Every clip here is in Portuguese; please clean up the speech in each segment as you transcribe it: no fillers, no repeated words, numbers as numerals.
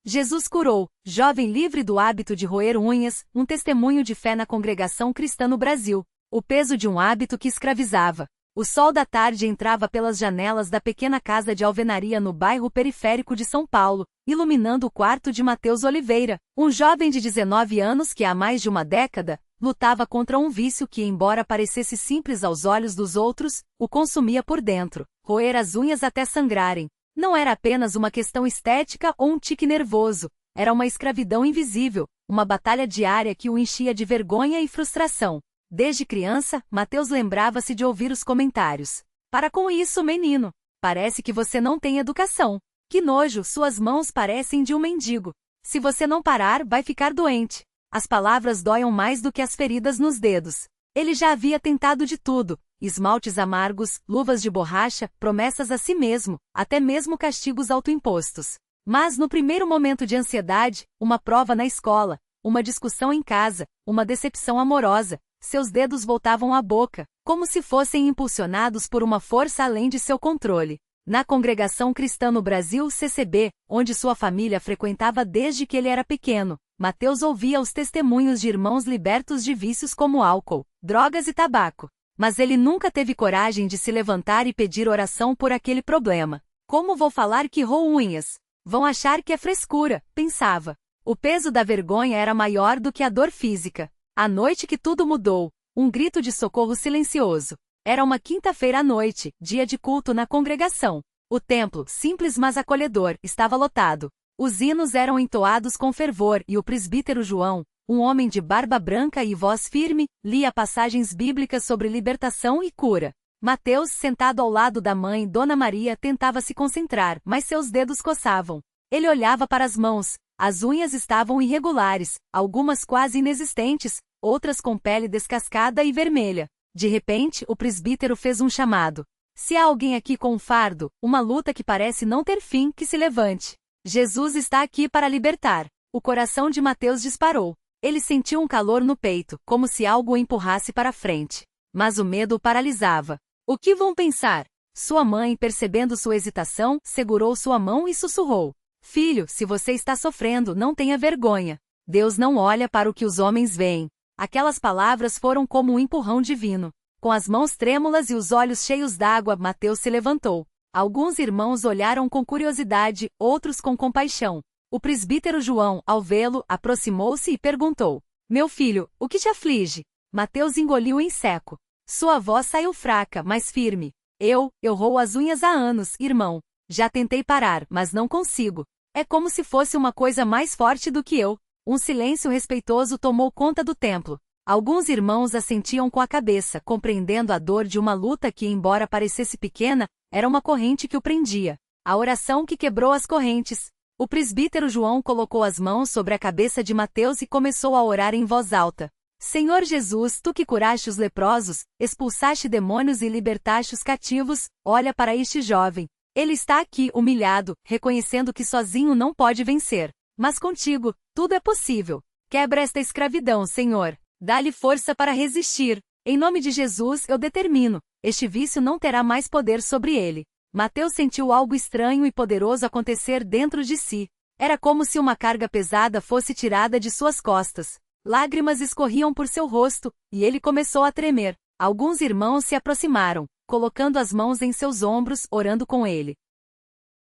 Jesus curou, jovem livre do hábito de roer unhas, um testemunho de fé na congregação cristã no Brasil. O peso de um hábito que escravizava. O sol da tarde entrava pelas janelas da pequena casa de alvenaria no bairro periférico de São Paulo, iluminando o quarto de Mateus Oliveira, um jovem de 19 anos que há mais de uma década, lutava contra um vício que, embora parecesse simples aos olhos dos outros, o consumia por dentro, roer as unhas até sangrarem. Não era apenas uma questão estética ou um tique nervoso, era uma escravidão invisível, uma batalha diária que o enchia de vergonha e frustração. Desde criança, Mateus lembrava-se de ouvir os comentários. Para com isso, menino. Parece que você não tem educação. Que nojo, suas mãos parecem de um mendigo. Se você não parar, vai ficar doente. As palavras doem mais do que as feridas nos dedos. Ele já havia tentado de tudo. Esmaltes amargos, luvas de borracha, promessas a si mesmo, até mesmo castigos autoimpostos. Mas no primeiro momento de ansiedade, uma prova na escola, uma discussão em casa, uma decepção amorosa, seus dedos voltavam à boca, como se fossem impulsionados por uma força além de seu controle. Na Congregação Cristã no Brasil CCB, onde sua família frequentava desde que ele era pequeno, Mateus ouvia os testemunhos de irmãos libertos de vícios como álcool, drogas e tabaco. Mas ele nunca teve coragem de se levantar e pedir oração por aquele problema. Como vou falar que roo unhas? Vão achar que é frescura, pensava. O peso da vergonha era maior do que a dor física. À noite que tudo mudou, um grito de socorro silencioso. Era uma quinta-feira à noite, dia de culto na congregação. O templo, simples mas acolhedor, estava lotado. Os hinos eram entoados com fervor e o presbítero João, um homem de barba branca e voz firme, lia passagens bíblicas sobre libertação e cura. Mateus, sentado ao lado da mãe Dona Maria, tentava se concentrar, mas seus dedos coçavam. Ele olhava para as mãos. As unhas estavam irregulares, algumas quase inexistentes, outras com pele descascada e vermelha. De repente, o presbítero fez um chamado. Se há alguém aqui com um fardo, uma luta que parece não ter fim, que se levante. Jesus está aqui para libertar. O coração de Mateus disparou. Ele sentiu um calor no peito, como se algo o empurrasse para frente. Mas o medo o paralisava. O que vão pensar? Sua mãe, percebendo sua hesitação, segurou sua mão e sussurrou. Filho, se você está sofrendo, não tenha vergonha. Deus não olha para o que os homens veem. Aquelas palavras foram como um empurrão divino. Com as mãos trêmulas e os olhos cheios d'água, Mateus se levantou. Alguns irmãos olharam com curiosidade, outros com compaixão. O presbítero João, ao vê-lo, aproximou-se e perguntou. Meu filho, o que te aflige? Mateus engoliu em seco. Sua voz saiu fraca, mas firme. Eu roo as unhas há anos, irmão. Já tentei parar, mas não consigo. É como se fosse uma coisa mais forte do que eu. Um silêncio respeitoso tomou conta do templo. Alguns irmãos assentiam com a cabeça, compreendendo a dor de uma luta que, embora parecesse pequena, era uma corrente que o prendia. A oração que quebrou as correntes. O presbítero João colocou as mãos sobre a cabeça de Mateus e começou a orar em voz alta. Senhor Jesus, tu que curaste os leprosos, expulsaste demônios e libertaste os cativos, olha para este jovem. Ele está aqui, humilhado, reconhecendo que sozinho não pode vencer. Mas contigo, tudo é possível. Quebra esta escravidão, Senhor. Dá-lhe força para resistir. Em nome de Jesus, eu determino. Este vício não terá mais poder sobre ele. Mateus sentiu algo estranho e poderoso acontecer dentro de si. Era como se uma carga pesada fosse tirada de suas costas. Lágrimas escorriam por seu rosto, e ele começou a tremer. Alguns irmãos se aproximaram, colocando as mãos em seus ombros, orando com ele.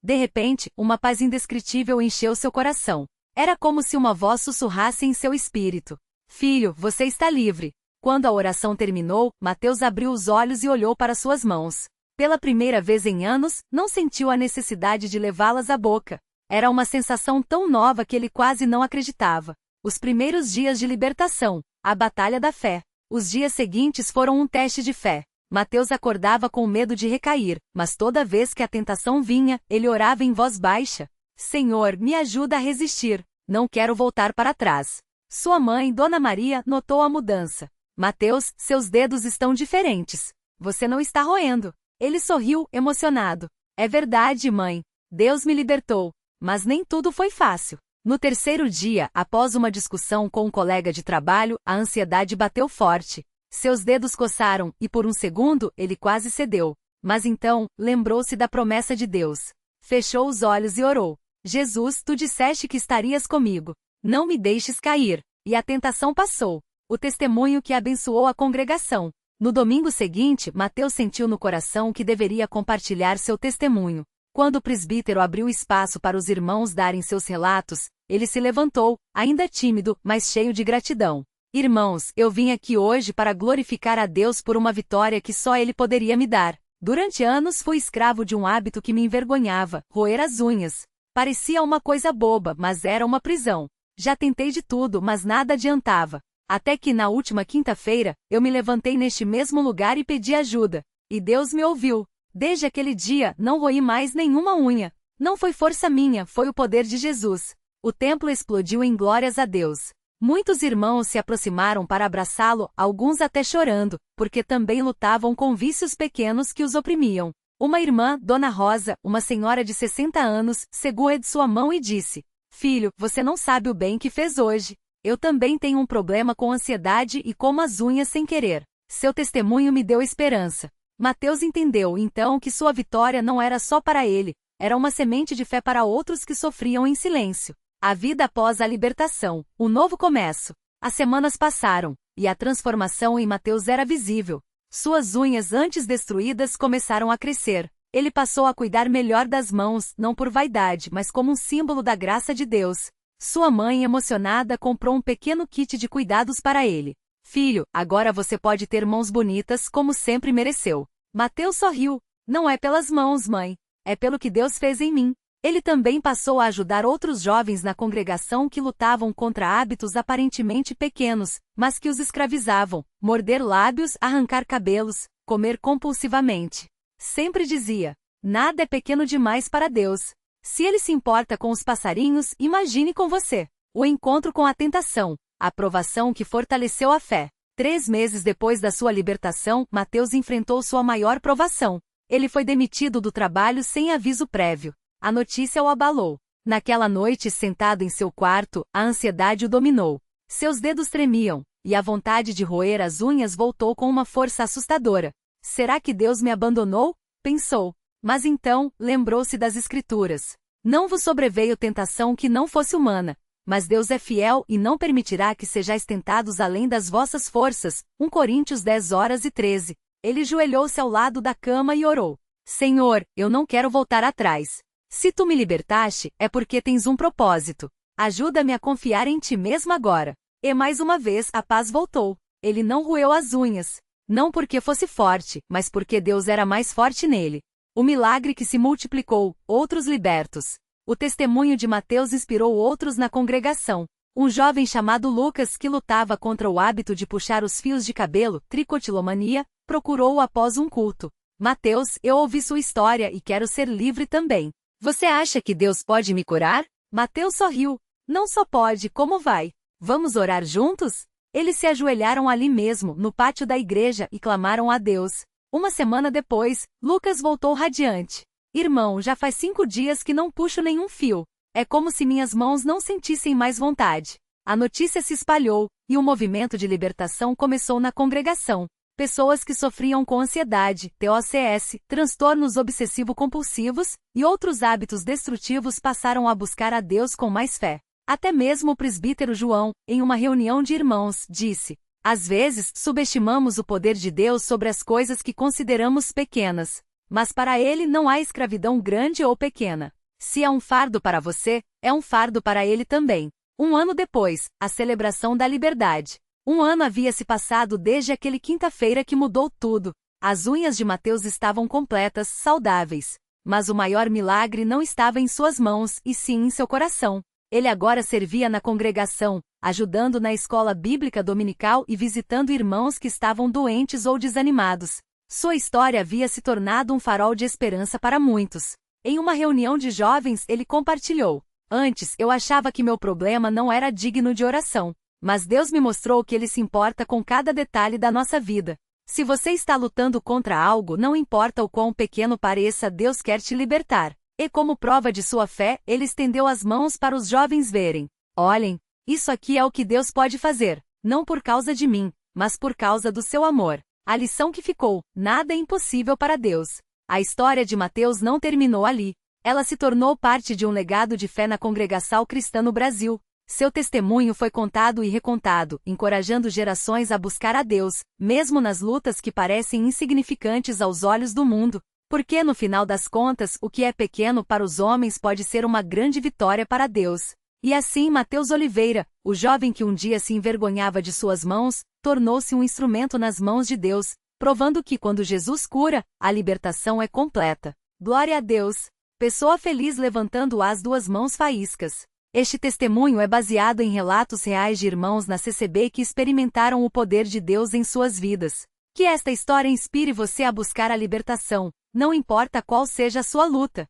De repente, uma paz indescritível encheu seu coração. Era como se uma voz sussurrasse em seu espírito. Filho, você está livre. Quando a oração terminou, Mateus abriu os olhos e olhou para suas mãos. Pela primeira vez em anos, não sentiu a necessidade de levá-las à boca. Era uma sensação tão nova que ele quase não acreditava. Os primeiros dias de libertação, a batalha da fé. Os dias seguintes foram um teste de fé. Mateus acordava com medo de recair, mas toda vez que a tentação vinha, ele orava em voz baixa. Senhor, me ajuda a resistir. Não quero voltar para trás. Sua mãe, Dona Maria, notou a mudança. Mateus, seus dedos estão diferentes. Você não está roendo. Ele sorriu, emocionado. É verdade, mãe. Deus me libertou. Mas nem tudo foi fácil. No terceiro dia, após uma discussão com um colega de trabalho, a ansiedade bateu forte. Seus dedos coçaram, e por um segundo, ele quase cedeu. Mas então, lembrou-se da promessa de Deus. Fechou os olhos e orou. Jesus, tu disseste que estarias comigo. Não me deixes cair. E a tentação passou. O testemunho que abençoou a congregação. No domingo seguinte, Mateus sentiu no coração que deveria compartilhar seu testemunho. Quando o presbítero abriu espaço para os irmãos darem seus relatos, ele se levantou, ainda tímido, mas cheio de gratidão. Irmãos, eu vim aqui hoje para glorificar a Deus por uma vitória que só Ele poderia me dar. Durante anos fui escravo de um hábito que me envergonhava, roer as unhas. Parecia uma coisa boba, mas era uma prisão. Já tentei de tudo, mas nada adiantava. Até que na última quinta-feira, eu me levantei neste mesmo lugar e pedi ajuda. E Deus me ouviu. Desde aquele dia, não roí mais nenhuma unha. Não foi força minha, foi o poder de Jesus. O templo explodiu em glórias a Deus. Muitos irmãos se aproximaram para abraçá-lo, alguns até chorando, porque também lutavam com vícios pequenos que os oprimiam. Uma irmã, Dona Rosa, uma senhora de 60 anos, segurou de sua mão e disse: Filho, você não sabe o bem que fez hoje. Eu também tenho um problema com ansiedade e como as unhas sem querer. Seu testemunho me deu esperança. Mateus entendeu, então, que sua vitória não era só para ele, era uma semente de fé para outros que sofriam em silêncio. A vida após a libertação, o novo começo. As semanas passaram, e a transformação em Mateus era visível. Suas unhas antes destruídas começaram a crescer. Ele passou a cuidar melhor das mãos, não por vaidade, mas como um símbolo da graça de Deus. Sua mãe, emocionada, comprou um pequeno kit de cuidados para ele. Filho, agora você pode ter mãos bonitas como sempre mereceu. Mateus sorriu. Não é pelas mãos, mãe. É pelo que Deus fez em mim. Ele também passou a ajudar outros jovens na congregação que lutavam contra hábitos aparentemente pequenos, mas que os escravizavam: morder lábios, arrancar cabelos, comer compulsivamente. Sempre dizia: nada é pequeno demais para Deus. Se Ele se importa com os passarinhos, imagine com você. O encontro com a tentação, a provação que fortaleceu a fé. 3 meses depois da sua libertação, Mateus enfrentou sua maior provação. Ele foi demitido do trabalho sem aviso prévio. A notícia o abalou. Naquela noite, sentado em seu quarto, a ansiedade o dominou. Seus dedos tremiam, e a vontade de roer as unhas voltou com uma força assustadora. Será que Deus me abandonou? Pensou. Mas então, lembrou-se das Escrituras. Não vos sobreveio tentação que não fosse humana, mas Deus é fiel e não permitirá que sejais tentados além das vossas forças. 1 Coríntios 10:13. Ele joelhou-se ao lado da cama e orou. Senhor, eu não quero voltar atrás. Se tu me libertaste, é porque tens um propósito. Ajuda-me a confiar em ti mesmo agora. E mais uma vez a paz voltou. Ele não roeu as unhas. Não porque fosse forte, mas porque Deus era mais forte nele. O milagre que se multiplicou, outros libertos. O testemunho de Mateus inspirou outros na congregação. Um jovem chamado Lucas, que lutava contra o hábito de puxar os fios de cabelo, tricotilomania, procurou-o após um culto. Mateus, eu ouvi sua história e quero ser livre também. Você acha que Deus pode me curar? Mateus sorriu. Não só pode, como vai. Vamos orar juntos? Eles se ajoelharam ali mesmo, no pátio da igreja, e clamaram a Deus. Uma semana depois, Lucas voltou radiante. Irmão, já faz 5 dias que não puxo nenhum fio. É como se minhas mãos não sentissem mais vontade. A notícia se espalhou, e um movimento de libertação começou na congregação. Pessoas que sofriam com ansiedade, TOCS, transtornos obsessivo-compulsivos e outros hábitos destrutivos passaram a buscar a Deus com mais fé. Até mesmo o presbítero João, em uma reunião de irmãos, disse: às vezes, subestimamos o poder de Deus sobre as coisas que consideramos pequenas. Mas para Ele não há escravidão grande ou pequena. Se é um fardo para você, é um fardo para Ele também. 1 ano depois, a celebração da liberdade. 1 ano havia se passado desde aquele quinta-feira que mudou tudo. As unhas de Mateus estavam completas, saudáveis. Mas o maior milagre não estava em suas mãos, e sim em seu coração. Ele agora servia na congregação, ajudando na escola bíblica dominical e visitando irmãos que estavam doentes ou desanimados. Sua história havia se tornado um farol de esperança para muitos. Em uma reunião de jovens, ele compartilhou: antes, eu achava que meu problema não era digno de oração. Mas Deus me mostrou que Ele se importa com cada detalhe da nossa vida. Se você está lutando contra algo, não importa o quão pequeno pareça, Deus quer te libertar. E como prova de sua fé, Ele estendeu as mãos para os jovens verem. Olhem, isso aqui é o que Deus pode fazer, não por causa de mim, mas por causa do seu amor. A lição que ficou: nada é impossível para Deus. A história de Mateus não terminou ali. Ela se tornou parte de um legado de fé na Congregação Cristã no Brasil. Seu testemunho foi contado e recontado, encorajando gerações a buscar a Deus, mesmo nas lutas que parecem insignificantes aos olhos do mundo. Porque no final das contas, o que é pequeno para os homens pode ser uma grande vitória para Deus. E assim Mateus Oliveira, o jovem que um dia se envergonhava de suas mãos, tornou-se um instrumento nas mãos de Deus, provando que quando Jesus cura, a libertação é completa. Glória a Deus! Pessoa feliz levantando as duas mãos faíscas. Este testemunho é baseado em relatos reais de irmãos na CCB que experimentaram o poder de Deus em suas vidas. Que esta história inspire você a buscar a libertação, não importa qual seja a sua luta.